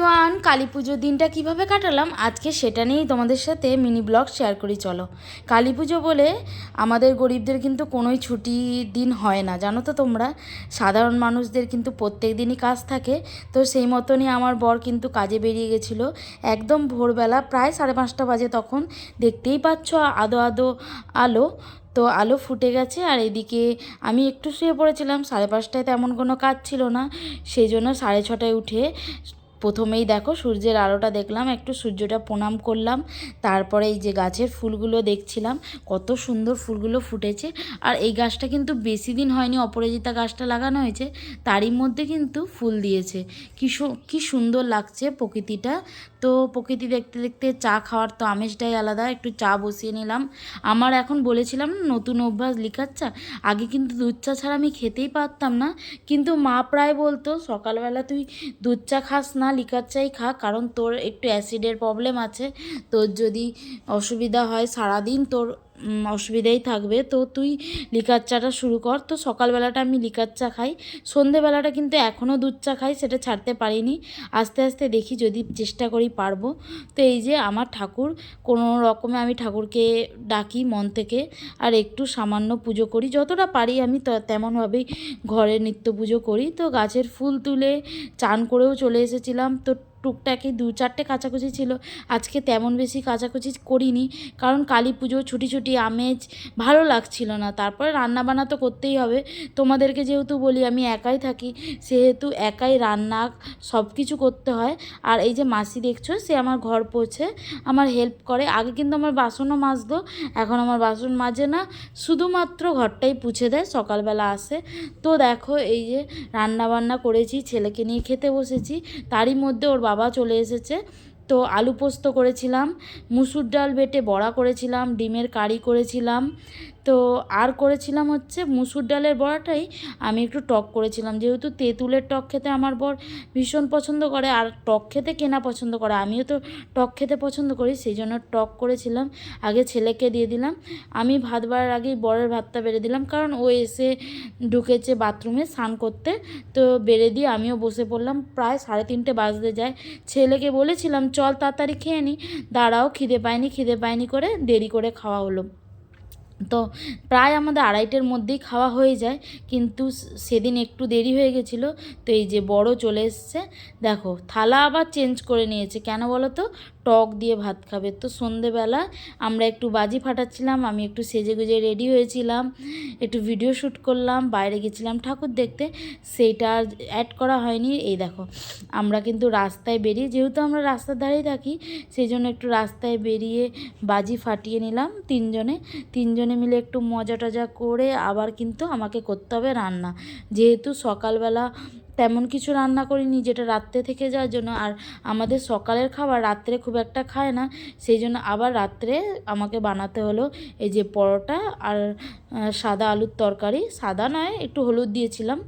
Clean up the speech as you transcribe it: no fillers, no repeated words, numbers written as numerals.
Everyone, Kali পুজোর দিনটা কীভাবে কাটালাম আজকে সেটা নিয়েই তোমাদের সাথে মিনি ব্লগ শেয়ার করি। চলো, কালী পুজো বলে আমাদের গরিবদের কিন্তু কোনোই ছুটির দিন হয় না, জানো তো তোমরা। সাধারণ মানুষদের কিন্তু প্রত্যেক দিনই কাজ থাকে। তো সেই মতনই আমার বর কিন্তু কাজে বেরিয়ে গেছিলো একদম ভোরবেলা, প্রায় 5:30 বাজে। তখন দেখতেই পাচ্ছ আদো আদো আলো। তো আলো ফুটে গেছে, আর এদিকে আমি একটু শুয়ে পড়েছিলাম। 5:30টায় তেমন কোনো কাজ ছিল না, সেই জন্য 6:30টায় উঠে প্রথমেই দেখো সূর্যের আলোটা দেখলাম, একটু সূর্যটা প্রণাম করলাম। তারপরে এই যে গাছের ফুলগুলো দেখছিলাম, কত সুন্দর ফুলগুলো ফুটেছে। আর এই গাছটা কিন্তু বেশি দিন হয়নি, অপরাজিতা গাছটা লাগানো হয়েছে, তারই মধ্যে কিন্তু ফুল দিয়েছে। কি সুন্দর লাগছে প্রকৃতিটা। তো প্রকৃতি দেখতে দেখতে চা খাওয়ার তো আমেজটাই আলাদা। একটু চা বসিয়ে নিলাম। আমার এখন বলেছিলাম না নতুন অভ্যাস লিকার চা। আগে কিন্তু দুধ চা ছাড়া আমি খেতেই পারতাম না, কিন্তু মা প্রায় বলতো সকালবেলা তুই দুধ চা খাস না, লিকার চাই খা, কারণ তোর একটু অ্যাসিডের প্রবলেম আছে। তোর যদি অসুবিধা হয় সারাদিন তোর অসুবিধাই থাকবে, তো তুই লিকার চাটা শুরু কর। তো সকালবেলাটা আমি লিকার চা খাই, সন্ধেবেলাটা কিন্তু এখনও দুধ চা খাই, সেটা ছাড়তে পারিনি। আস্তে আস্তে দেখি, যদি চেষ্টা করি পারবো। তো এই যে আমার ঠাকুর, কোনো রকমে আমি ঠাকুরকে ডাকি মন থেকে, আর একটু সামান্য পুজো করি যতটা পারি আমি, তো তেমনভাবেই ঘরে নিত্য পুজো করি। তো গাছের ফুল তুলে চান করেও চলে এসেছিলাম। তো টুকটাকি 2-4টে কাচাকুচি ছিল, আজকে তেমন বেশি কাচাকুচি করিনি, কারণ কালী পুজো ছুটি ছুটি আমেজ ভালো লাগছিল না। তারপরে রান্নাবান্না তো করতেই হবে, তোমাদেরকে যেহেতু বলি আমি একাই থাকি, সেহেতু একাই রান্না সব কিছু করতে হয়। আর এই যে মাসি দেখছো, সে আমার ঘর পোছে আমার হেল্প করে। আগে কিন্তু আমার বাসনও মাজতো, এখন আমার বাসন মাজে না, শুধুমাত্র ঘরটাই পুছে দেয়, সকালবেলা আসে। তো দেখো এই যে রান্নাবান্না করেছি, ছেলেকে নিয়ে খেতে বসেছি, তারই মধ্যে ওর বাবা চলে এসেছে। তো আলু পোস্ত করেছিলাম, মুসুর ডাল বেটে বড়া করেছিলাম, ডিমের কারি করেছিলাম। তো আর করেছিলাম হচ্ছে মুসুর ডালের বড়াটাই আমি একটু টক করেছিলাম, যেহেতু তেঁতুলের টক খেতে আমার বর ভীষণ পছন্দ করে, আর টক খেতে কেনা পছন্দ করে, আমিও তো টক খেতে পছন্দ করি, সেই জন্য টক করেছিলাম। আগে ছেলেকে দিয়ে দিলাম, আমি ভাত বাড়ার আগেই বরের ভাতটা বেড়ে দিলাম, কারণ ও এসে ঢুকেছে বাথরুমে স্নান করতে। তো বেড়ে দিয়ে আমিও বসে পড়লাম, প্রায় 3:30 বাজতে যায়। ছেলেকে বলেছিলাম চল তাড়াতাড়ি খেয়ে নি, দাঁড়াও খিদে পায়নি করে দেরি করে খাওয়া হলো। তো প্রায় আমাদের 2:30টার মধ্যেই খাওয়া হয়ে যায়, কিন্তু সেদিন একটু দেরি হয়ে গেছিলো। তো এই যে বড় চলে এসছে, দেখো থালা আবার চেঞ্জ করে নিয়েছে, কেন বলো তো, টক দিয়ে ভাত খাবে। তো সন্ধেবেলা আমরা একটু বাজি ফাটাচ্ছিলাম, আমি একটু সেজে গুজে রেডি হয়েছিলাম, একটু ভিডিও শ্যুট করলাম, বাইরে গেছিলাম ঠাকুর দেখতে, সেইটা অ্যাড করা হয়নি। এই দেখো আমরা কিন্তু রাস্তায় বেরিয়ে, যেহেতু আমরা রাস্তার ধারেই থাকি, সেই জন্য একটু রাস্তায় বেরিয়ে বাজি ফাটিয়ে নিলাম তিনজনে মিলে একটু মজা টজা করে। আবার কিন্তু আমাকে করতে হবে রান্না, যেহেতু সকালবেলা তেমন কিছু রান্না করিনি, যেটা রাত্রে থেকে যাওয়ার জন্য, আর আমাদের সকালের খাবার রাত্রে খুব একটা খায় না, সেই জন্য আবার রাত্রে আমাকে বানাতে হলো এই যে পরোটা আর সাদা আলুর তরকারি, সাদা নয় একটু হলুদ দিয়েছিলাম।